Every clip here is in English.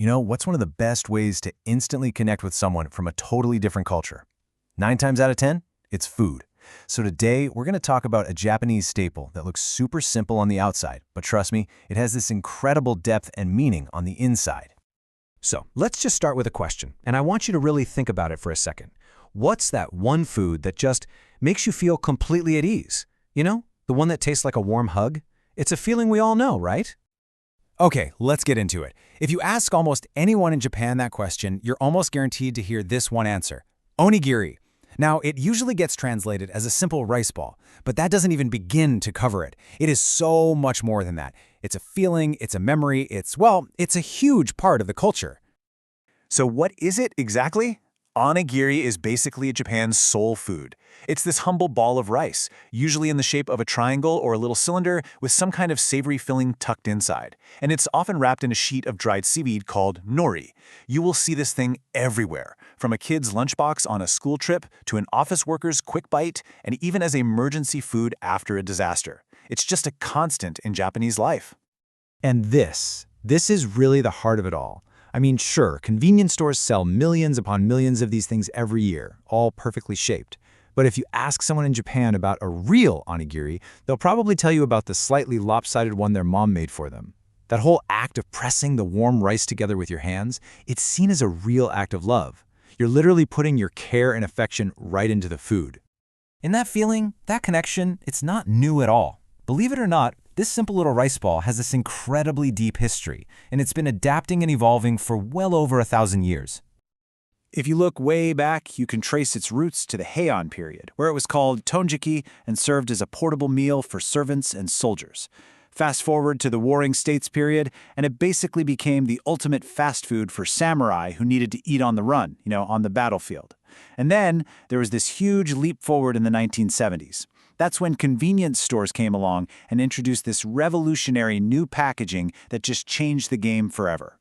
What's one of the best ways to instantly connect with someone from a totally different culture? 9 times out of 10, it's food. So today, we're going to talk about a Japanese staple that looks super simple on the outside, but trust me, it has this incredible depth and meaning on the inside. So let's just start with a question, and I want you to really think about it for a second. What's that one food that just makes you feel completely at ease? The one that tastes like a warm hug? It's a feeling we all know, right? Okay, let's get into it. If you ask almost anyone in Japan that question, you're almost guaranteed to hear this one answer: onigiri. Now, it usually gets translated as a simple rice ball, but that doesn't even begin to cover it. It is so much more than that. It's a feeling, it's a memory, it's a huge part of the culture. So what is it exactly? Onigiri is basically Japan's soul food. It's this humble ball of rice, usually in the shape of a triangle or a little cylinder with some kind of savory filling tucked inside. And it's often wrapped in a sheet of dried seaweed called nori. You will see this thing everywhere, from a kid's lunchbox on a school trip to an office worker's quick bite, and even as emergency food after a disaster. It's just a constant in Japanese life. And this is really the heart of it all. I mean, sure, convenience stores sell millions upon millions of these things every year, all perfectly shaped. But if you ask someone in Japan about a real onigiri, they'll probably tell you about the slightly lopsided one their mom made for them. That whole act of pressing the warm rice together with your hands, it's seen as a real act of love. You're literally putting your care and affection right into the food. And that feeling, that connection, it's not new at all. Believe it or not, this simple little rice ball has this incredibly deep history, and it's been adapting and evolving for well over 1,000 years. If you look way back, you can trace its roots to the Heian period, where it was called tonjiki and served as a portable meal for servants and soldiers. Fast forward to the Warring States period, and it basically became the ultimate fast food for samurai who needed to eat on the run, on the battlefield. And then there was this huge leap forward in the 1970s. That's when convenience stores came along and introduced this revolutionary new packaging that just changed the game forever.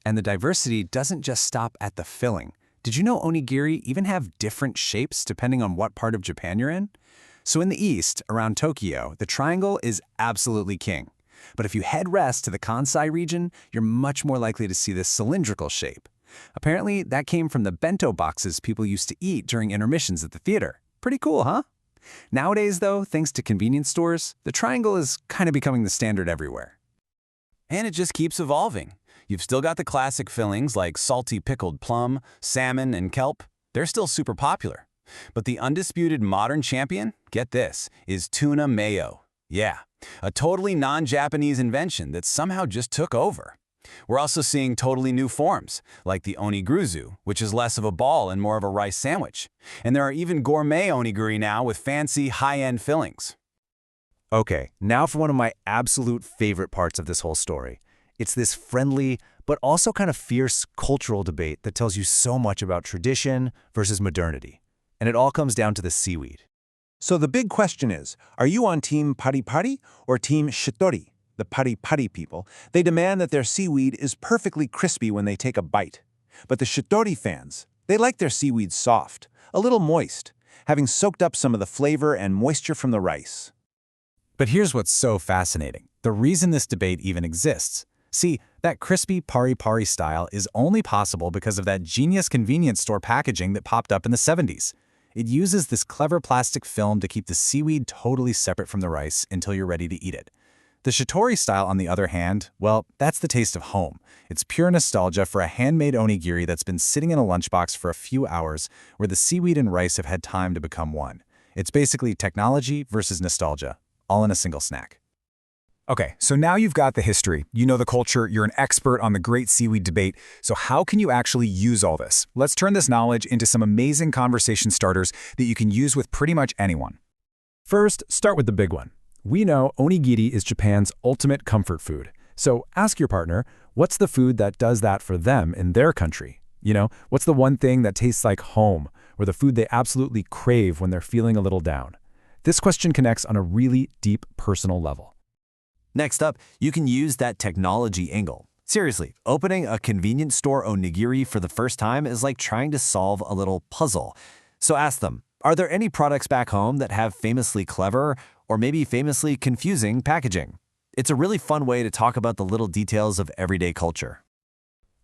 And the diversity doesn't just stop at the filling. Did you know onigiri even have different shapes depending on what part of Japan you're in? So in the east, around Tokyo, the triangle is absolutely king. But if you head west to the Kansai region, you're much more likely to see this cylindrical shape. Apparently, that came from the bento boxes people used to eat during intermissions at the theater. Pretty cool, huh? Nowadays, though, thanks to convenience stores, the triangle is kind of becoming the standard everywhere. And it just keeps evolving. You've still got the classic fillings like salty pickled plum, salmon, and kelp. They're still super popular. But the undisputed modern champion, get this, is tuna mayo. Yeah, a totally non-Japanese invention that somehow just took over. We're also seeing totally new forms, like the onigiri, which is less of a ball and more of a rice sandwich. And there are even gourmet onigiri now with fancy, high-end fillings. Okay, now for one of my absolute favorite parts of this whole story. It's this friendly, but also kind of fierce cultural debate that tells you so much about tradition versus modernity. And it all comes down to the seaweed. So the big question is, are you on team pari pari or team shitori? The pari pari people, they demand that their seaweed is perfectly crispy when they take a bite. But the shitori fans, they like their seaweed soft, a little moist, having soaked up some of the flavor and moisture from the rice. But here's what's so fascinating. The reason this debate even exists. See, that crispy pari-pari style is only possible because of that genius convenience store packaging that popped up in the 70s. It uses this clever plastic film to keep the seaweed totally separate from the rice until you're ready to eat it. The shitori style, on the other hand, well, that's the taste of home. It's pure nostalgia for a handmade onigiri that's been sitting in a lunchbox for a few hours where the seaweed and rice have had time to become one. It's basically technology versus nostalgia, all in a single snack. Okay, so now you've got the history, you know the culture, you're an expert on the great seaweed debate, so how can you actually use all this? Let's turn this knowledge into some amazing conversation starters that you can use with pretty much anyone. First, start with the big one. We know onigiri is Japan's ultimate comfort food. So ask your partner, what's the food that does that for them in their country? What's the one thing that tastes like home, or the food they absolutely crave when they're feeling a little down? This question connects on a really deep personal level. Next up, you can use that technology angle. Seriously, opening a convenience store onigiri for the first time is like trying to solve a little puzzle. So ask them, are there any products back home that have famously clever or maybe famously confusing packaging? It's a really fun way to talk about the little details of everyday culture.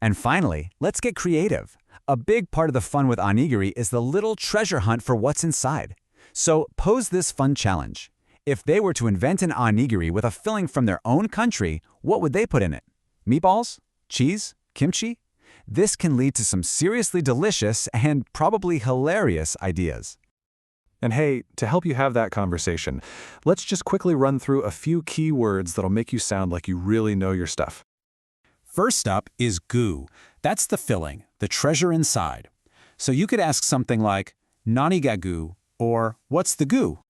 And finally, let's get creative. A big part of the fun with onigiri is the little treasure hunt for what's inside. So pose this fun challenge. If they were to invent an onigiri with a filling from their own country, what would they put in it? Meatballs? Cheese? Kimchi? This can lead to some seriously delicious and probably hilarious ideas. And hey, to help you have that conversation, let's just quickly run through a few key words that'll make you sound like you really know your stuff. First up is gu. That's the filling, the treasure inside. So you could ask something like, "Nani ga gu?" or "What's the gu?"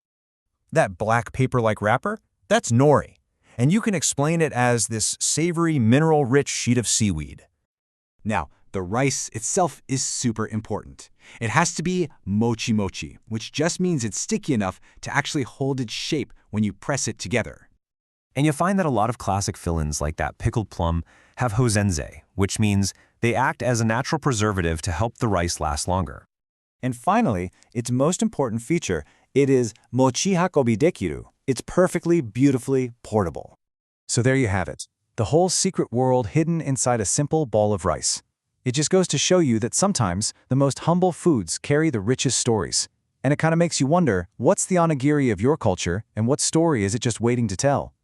That black paper-like wrapper? That's nori. And you can explain it as this savory, mineral-rich sheet of seaweed. Now, the rice itself is super important. It has to be mochi-mochi, which just means it's sticky enough to actually hold its shape when you press it together. And you'll find that a lot of classic fill-ins like that pickled plum have hozenze, which means they act as a natural preservative to help the rice last longer. And finally, its most important feature, it is mochi hakobi dekiru. It's perfectly, beautifully portable. So there you have it. The whole secret world hidden inside a simple ball of rice. It just goes to show you that sometimes the most humble foods carry the richest stories. And it kind of makes you wonder, what's the onigiri of your culture and what story is it just waiting to tell?